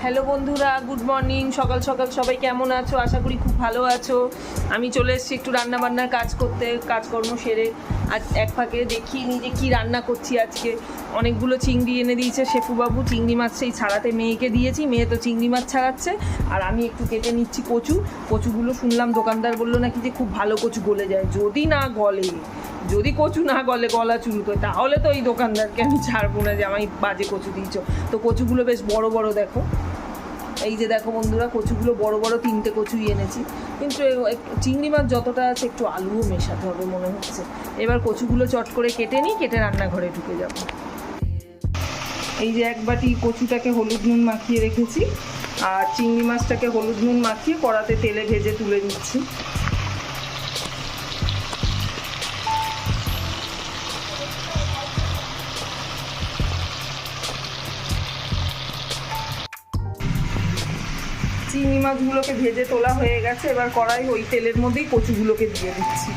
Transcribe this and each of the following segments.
Hello বন্ধুরা, good morning. সকাল সকাল সবাই কেমন আছো? আশা করি খুব ভালো আছো। আমি চলে এসেছি একটু রান্নাবান্নার কাজ করতে, কাজকর্ম সেরে আজ এক ফাঁকে দেখি নিজে কি রান্না করছি। আজকে অনেকগুলো চিংড়ি এনে দিয়েছে শেফুবাবু, চিংড়ি মাছ সেই ছাড়াতে মেয়েকে দিয়েছি, মেয়ে তো চিংড়ি মাছ ছাড়াচ্ছে, আর আমি একটু কেটে নিচ্ছি কচুগুলো। শুনলাম দোকানদার বললো নাকি যে খুব ভালো কচু গলে যায়, যদি কচু না গলে গলা চুলকো, তাহলে তো এই দোকানদারকে আমি ছাড়বো না যে আমায় বাজে কচু দিয়েছ। তো কচুগুলো বেশ বড় বড় দেখো, এই যে দেখো বন্ধুরা, কচুগুলো বড় বড় 3টে কচুই এনেছি, কিন্তু চিংড়ি মাছ যতটা আছে একটু আলুও মেশাতে হবে মনে হচ্ছে। এবার কচুগুলো চট করে কেটে নিই, কেটে রান্নাঘরে ঢুকে যাব। এই যে এক বাটি কচুটাকে হলুদ নুন মাখিয়ে রেখেছি, আর চিংড়ি মাছটাকে হলুদ নুন মাখিয়ে কড়াতে তেলে ভেজে তুলে নিচ্ছি। চিংড়ি মাছগুলোকে ভেজে তোলা হয়ে গেছে, এবার কড়াই ওই তেলের মধ্যেই কচুগুলোকে দিয়ে দিচ্ছি।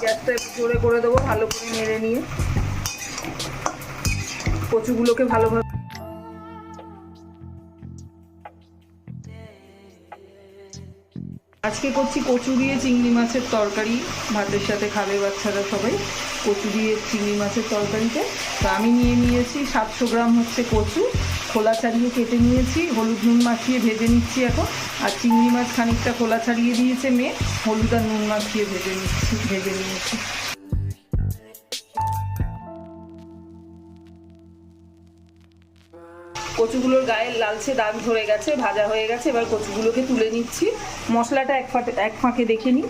গ্যাসটা জোরে করে দেবো, ভালো করে নেড়ে নিয়ে কচুগুলোকে ভালোভাবে। আজকে করছি কচু দিয়ে চিংড়ি মাছের তরকারি, ভাতের সাথে খাবে বাচ্চারা সবাই। কচু দিয়ে চিংড়ি মাছের তরকারিতে তো আমি নিয়ে নিয়েছি 700 গ্রাম হচ্ছে কচু, খোলা ছাড়িয়ে কেটে নিয়েছি, হলুদ নুন মাখিয়ে ভেজে নিচ্ছি এখন। আর চিংড়ি মাছ খানিকটা খোলা ছাড়িয়ে দিয়েছে মেয়ে, হলুদ আর নুন মাখিয়ে ভেজে নিয়েছি। কচুগুলোর গায়ে লালচে দাগ ধরে গেছে, ভাজা হয়ে গেছে। এবার কচুগুলোকে তুলে নিচ্ছি। মশলাটা এক ফাঁকে দেখে নিই।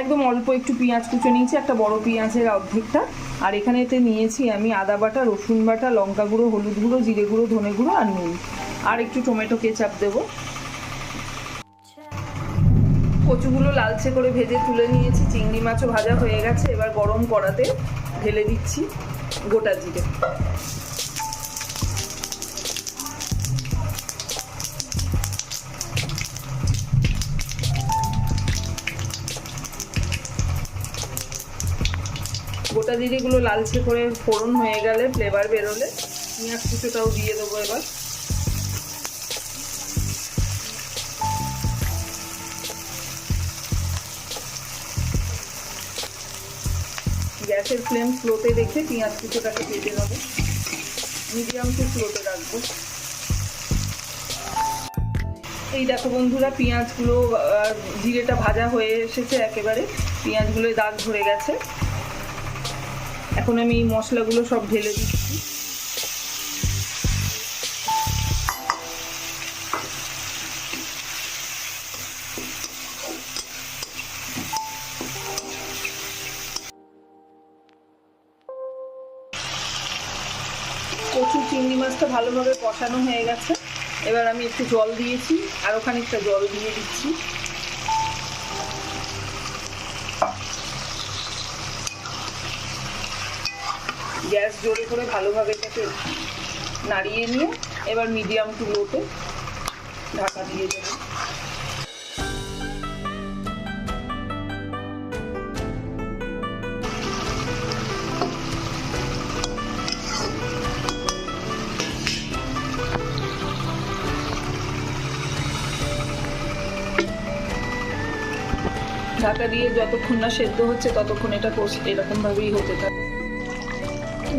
একদম অল্প একটু পেঁয়াজ কুচো নিয়েছি, একটা বড় পেঁয়াজের অর্ধেকটা। আর এখানেতে নিয়েছি আমি আদা বাটা, রসুন বাটা, লঙ্কা গুঁড়ো, হলুদ গুঁড়ো, জিরে গুঁড়ো, ধনে গুঁড়ো আর নুন, আর একটু টমেটো কেচাপ দেবো। কচুগুলো লালচে করে ভেজে তুলে নিয়েছি, চিংড়ি মাছও ভাজা হয়ে গেছে। এবার গরম কড়াতে ঢেলে দিচ্ছি গোটা জিরে। গোটা জিরেগুলো লালচে করে ফোড়ন হয়ে গেলে, ফ্লেভার বেরোলে পেঁয়াজ কুচোটাও দিয়ে দেবো। এবার গ্যাসের ফ্লেম স্লোতে রেখে পেঁয়াজ কুচোটাকে ভেজে নেবো, মিডিয়াম টু স্লোতে রাখবো। এই দেখো বন্ধুরা, পেঁয়াজগুলো জিরেটা ভাজা হয়ে এসেছে একেবারে, পেঁয়াজগুলোয় দাগ ধরে গেছে। এখন আমি এই মশলাগুলো সব ঢেলে দিচ্ছি। কচু চিংড়ি মাছটা ভালোভাবে কষানো হয়ে গেছে। এবার আমি একটু জল দিয়েছি, আরও খানিকটা জল দিয়ে দিচ্ছি। গ্যাস জোরে করে ভালোভাবে এটাকে নাড়িয়ে নিয়ে এবার মিডিয়াম টু লোতে ঢাকা দিয়ে দেব। ঢাকা দিয়ে যতক্ষণ না সেদ্ধ হচ্ছে ততক্ষণ এটা এরকমভাবেই হতে থাকে।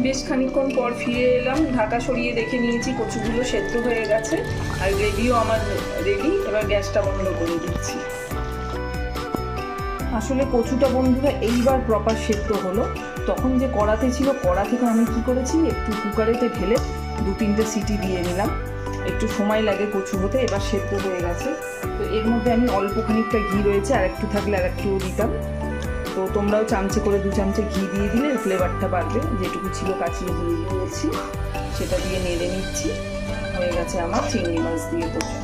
বেশ খানিকক্ষণ পর ফিরে এলাম, ঢাকা সরিয়ে দেখে নিয়েছি কচুগুলো সেদ্ধ হয়ে গেছে, আর গ্রেভিও আমার রেডি। এবার গ্যাসটা বন্ধ করে দিচ্ছি। আসলে কচুটা বন্ধুরা এইবার প্রপার সেদ্ধ হলো। তখন যে কড়াতে ছিল, কড়া থেকে আমি কি করেছি, একটু কুকারেতে ঢেলে 2-3টে সিটি দিয়ে নিলাম। একটু সময় লাগে কচু হতে। এবার সেদ্ধ হয়ে গেছে। তো এর মধ্যে আমি অল্প খানিকটা ঘি রয়েছে, আর একটু থাকলে আর একটুও দিতাম। তো তোমরাও চামচে করে 2 চামচে ঘি দিয়ে দিলে ফ্লেভারটা বাড়বে। যেটুকু ছিল কাচিয়ে দিয়ে দিয়েছি, সেটা দিয়ে নেড়ে নিচ্ছি। হয়ে গেছে আমার চিংড়ি মাছ দিয়ে কচু,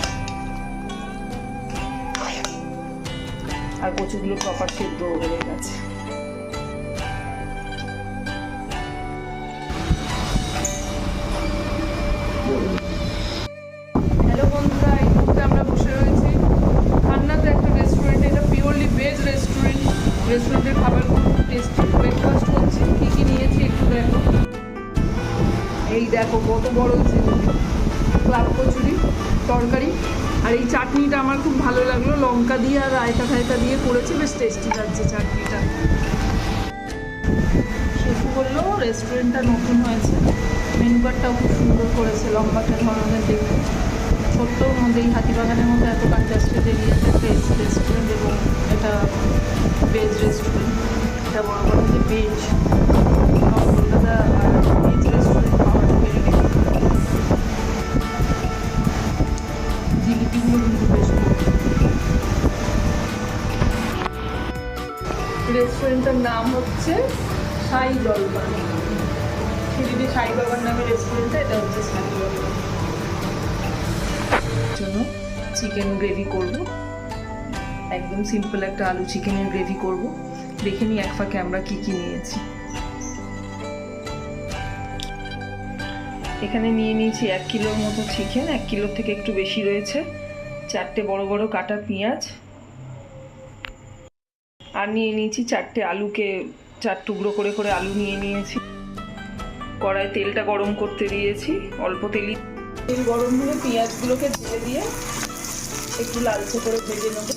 আর কচুগুলো প্রপার সেদ্ধ হয়ে গেছে। হ্যালো বন্ধুরা, এই মুহূর্তে আমরা বসে রয়েছি ঠান্ডাতে একটা রেস্টুরেন্টে। এটা পিওরলি ভেজ রেস্টুরেন্ট। রেস্টুরেন্টের খাবার টেস্টি ব্রেকফাস্ট করছি। কী কী নিয়েছি একটু দেখো। এই দেখো কত বড় ক্লাব কচুরি তরকারি, আর এই চাটনিটা আমার খুব ভালো লাগলো, লঙ্কা দিয়ে আর রায়তা ফায়তা দিয়ে করেছে, বেশ টেস্টি লাগছে চাটনিটা। শেষু বললো রেস্টুরেন্টটা নতুন হয়েছে, মেনু কার্ডটাও খুব সুন্দর করেছে, লম্বাটা ধরনের দেখে। ছোট্টর মধ্যে এই হাতিবাগানের মতো এত কন্ট্রাস্টেড এরিয়াতে একটা এসি রেস্টুরেন্ট, এবং এটা ভেজ রেস্টুরেন্ট। এটা বড় কথা যে ভেজ, কলকাতা ভেজ রেস্টুরেন্ট পাওয়াটা ভেরি ডিফিকাল্ট। জিলিপিগুলো কিন্তু বেশ রেস্টুরেন্টের নাম হচ্ছে সাই জলপান, শিরিডি সাই বাবার নামে রেস্টুরেন্টটা, এটা হচ্ছে সাই জলপান। জন্য চিকেন গ্রেভি করব, একদম সিম্পল একটা আলু চিকেনের গ্রেভি করব। দেখে নিই এক ফাঁকে আমরা কি কি নিয়েছি। এখানে নিয়ে নিয়েছি 1 কিলোর মতো চিকেন, 1 কিলোর থেকে একটু বেশি রয়েছে, 4টে বড় বড় কাটা পেঁয়াজ, আর নিয়ে নিয়েছি 4টে আলুকে 4 টুকরো করে করে আলু নিয়ে নিয়েছি। কড়ায় তেলটা গরম করতে দিয়েছি, অল্প তেল গরম হলে পেঁয়াজগুলোকে ঢেলে দিয়ে একটু লালচে করে ভেজে নেব।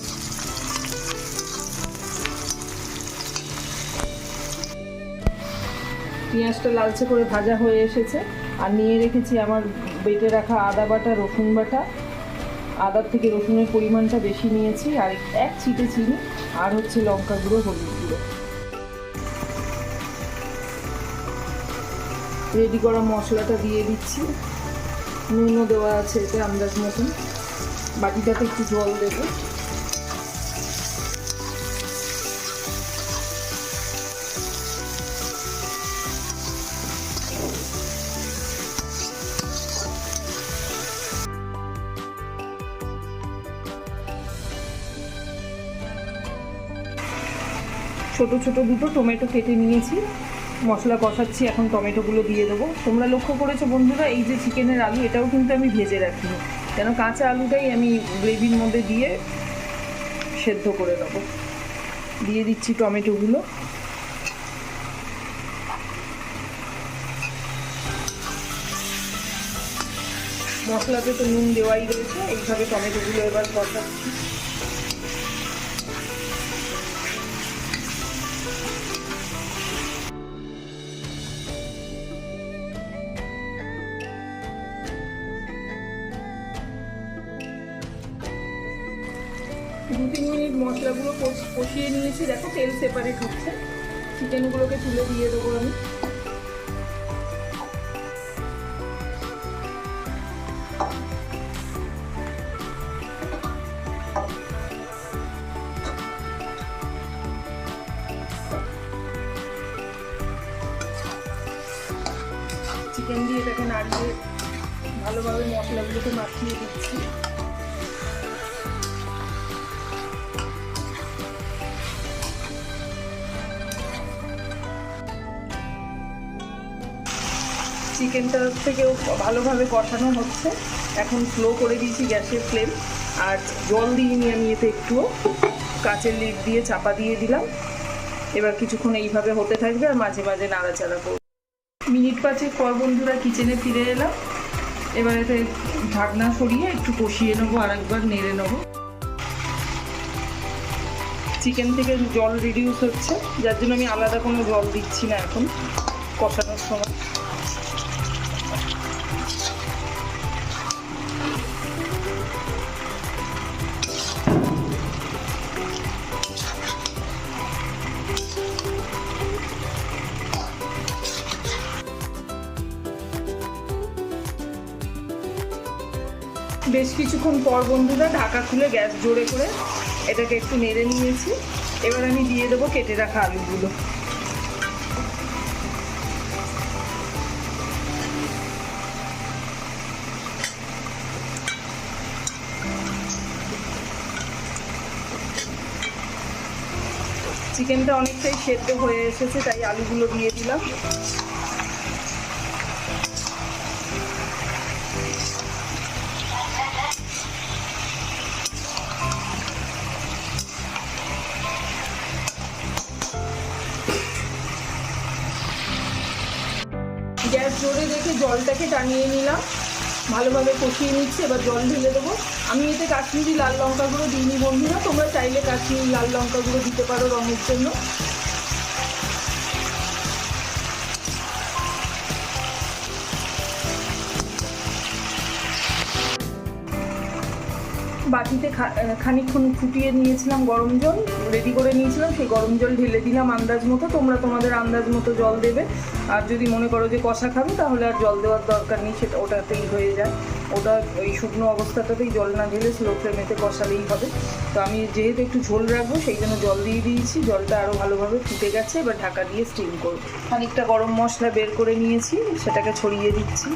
পেঁয়াজটা লালচে করে ভাজা হয়ে এসেছে, আর নিয়ে রেখেছি আমার বেটে রাখা আদা বাটা, রসুন বাটা। আদার থেকে রসুনের পরিমাণটা বেশি নিয়েছি, আর 1 ছিটে চিনি, আর হচ্ছে লঙ্কা গুঁড়ো, হলুদ গুঁড়ো। রেডি করা মশলাটা দিয়ে দিচ্ছি, নুনও দেওয়া আছে এতে আন্দাজ মতন। বাটিটাতে একটু জল দেবো। ছোট ছোট দুটো টমেটো কেটে নিয়েছি, মশলা কষাচ্ছি, এখন টমেটোগুলো দিয়ে দেবো। তোমরা লক্ষ্য করেছো বন্ধুরা, এই যে চিকেনের আলু, এটাও কিন্তু আমি ভেজে রাখিনি, কেন কাঁচা আলুটাই আমি গ্রেভির মধ্যে দিয়ে সেদ্ধ করে নেবো। দিয়ে দিচ্ছি টমেটোগুলো। মশলাতে তো নুন দেওয়াই রয়েছে, এইভাবে টমেটোগুলো এবার কষাচ্ছি। দু 3 মিনিট মশলাগুলো কষিয়ে নিয়েছি, দেখো তেল সেপারেট হচ্ছে। চিকেনগুলোকে তুলে দিয়ে দেবো আমি। চিকেন দিয়ে এটাকে নাড়িয়ে ভালোভাবে মশলাগুলোকে মাখিয়ে দিচ্ছি। চিকেনটা থেকেও ভালোভাবে কষানো হচ্ছে, এখন স্লো করে দিয়েছি গ্যাসের ফ্লেম, আর জল দিইনি আমি এতে একটুও, কাঁচের লিড দিয়ে চাপা দিয়ে দিলাম। এবার কিছুক্ষণ এইভাবে হতে থাকবে, আর মাঝে মাঝে নাড়াচাড়া করব। মিনিট 5 পর বন্ধুরা কিচেনে ফিরে এলাম। এবার এতে ঢাকনা সরিয়ে একটু কষিয়ে নেবো, আর একবার নেড়ে নেবো। চিকেন থেকে জল রিডিউস হচ্ছে, যার জন্য আমি আলাদা কোনো জল দিচ্ছি না এখন কষানোর সময়। বেশ কিছুক্ষণ পর বন্ধুরা ঢাকা খুলে গ্যাস জোরে করে এটাকে একটু নেড়ে নিয়েছি। এবার আমি দিয়ে দেবো কেটে রাখা আলুগুলো। চিকেনটা অনেকটাই সেদ্ধ হয়ে এসেছে, তাই আলুগুলো দিয়ে দিলাম। গ্যাস জোরে রেখে জলটাকে টানিয়ে নিলাম, ভালোভাবে কষিয়ে নিচ্ছি। এবার জল ঢেলে দেবো। আমি এতে কাশ্মীরি লাল লঙ্কা গুঁড়ো দিইনি বন্ধুরা, তোমরা চাইলে কাশ্মীরি লাল লঙ্কা গুঁড়ো দিতে পারো রঙের জন্য। বাটিতে খানিকক্ষণ ফুটিয়ে নিয়েছিলাম, গরম জল রেডি করে নিয়েছিলাম, সেই গরম জল ঢেলে দিলাম আন্দাজ মতো। তোমরা তোমাদের আন্দাজ মতো জল দেবে। আর যদি মনে করো যে কষা খাবে তাহলে আর জল দেওয়ার দরকার নেই, সেটা ওটাতেই হয়ে যায়। ওটা ওই শুকনো অবস্থাটাতেই জল না ঢেলে স্লো ফ্লেমেতে কষালেই হবে। তো আমি যেহেতু একটু ঝোল রাখবো সেই জন্য জল দিয়ে দিয়েছি, জলটা আরও ভালোভাবে ফুটে গেছে। এবার ঢাকা দিয়ে স্টিম করব। খানিকটা গরম মশলা বের করে নিয়েছি, সেটাকে ছড়িয়ে দিচ্ছি।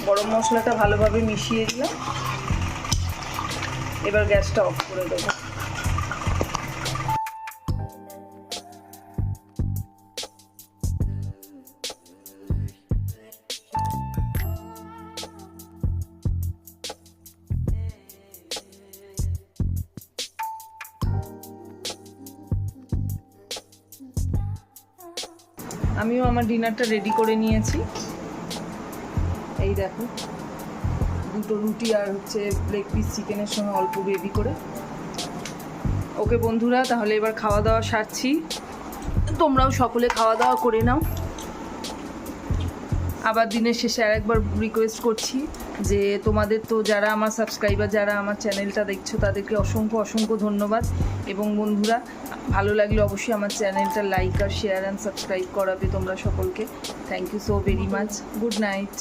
গরম মশলাটা ভালোভাবে মিশিয়ে দিলাম। এবার গ্যাসটা অফ করে দেবো। আমিও আমার ডিনারটা রেডি করে নিয়েছি। এই দেখো, দুটো রুটি আর হচ্ছে লেগ পিস চিকেনের সঙ্গে অল্প গ্রেভি করে। ওকে বন্ধুরা, তাহলে এবার খাওয়া দাওয়া সারছি। তোমরাও সকলে খাওয়া দাওয়া করে নাও। আবার দিনের শেষে আরেকবার রিকোয়েস্ট করছি যে তোমাদের তো যারা আমার সাবস্ক্রাইবার, যারা আমার চ্যানেলটা দেখছো, তাদেরকে অসংখ্য অসংখ্য ধন্যবাদ। এবং বন্ধুরা, ভালো লাগলে অবশ্যই আমার চ্যানেলটা লাইক আর শেয়ার অ্যান্ড সাবস্ক্রাইব করাবে তোমরা সকলকে। Thank you so very much. Good night.